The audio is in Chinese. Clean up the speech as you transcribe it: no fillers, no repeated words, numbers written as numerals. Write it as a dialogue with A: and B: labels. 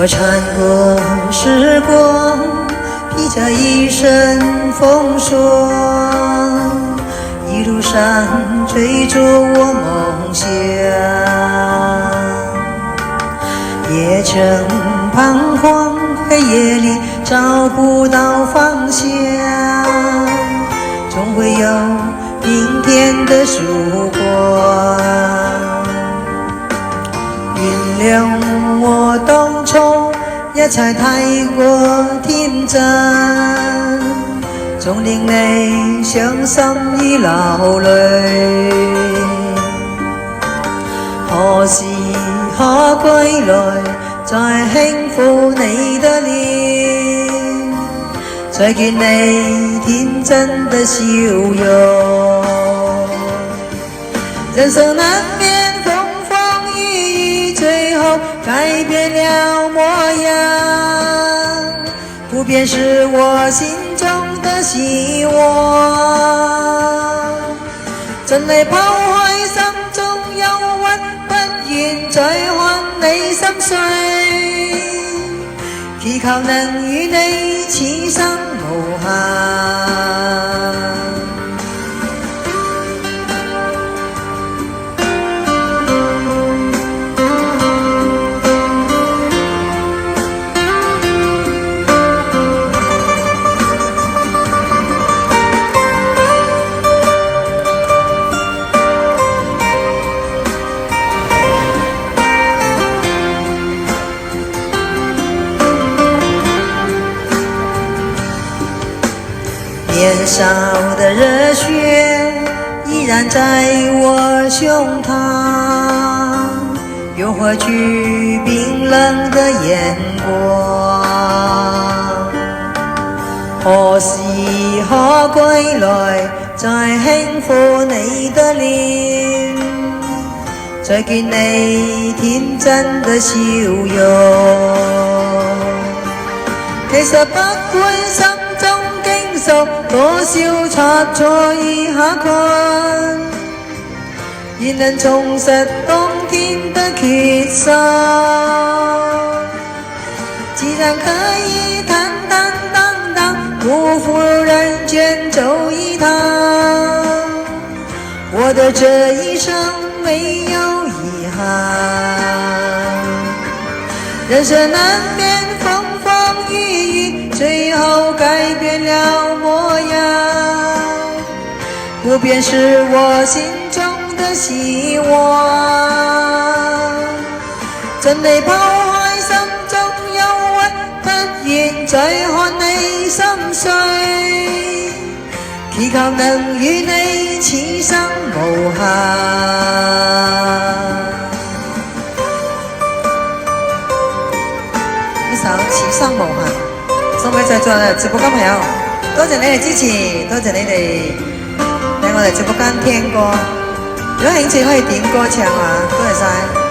A: 我穿过时光，披着一身风霜，一路上追逐我梦想。夜城彷徨，黑夜里找不到方向，总会有明天的曙光。原谅我當初一切太過天真，總令你傷心而流淚。何時可歸來，再輕撫你的臉，再見你天真的笑容。人生難免風風雨雨，最後改變了模樣，不變是我心中的希望。真理拋開心中憂鬱，不願再看你心碎，祈求能與你此生無憾。年少的熱血依然在我胸膛，又何懼冰冷的眼光。何時可歸來，再輕撫你的臉，再見你天真的笑容。其實不管心中經受多少差錯與刻困，仍能重拾當天的決心，自然可以坦坦蕩蕩，不負人間走一趟。我的這一生沒有遺憾，人生難免風風雨雨，最後改變了模樣，不變是我心中的希望。真理拋開心中憂鬱，不願再看你心碎，祈求能與你此生無憾。呢首《此生無憾》送俾在座直播間朋友，多謝你哋支持，多謝你哋喺我哋直播間聽歌。如果興趣可以點歌唱啊，多謝晒。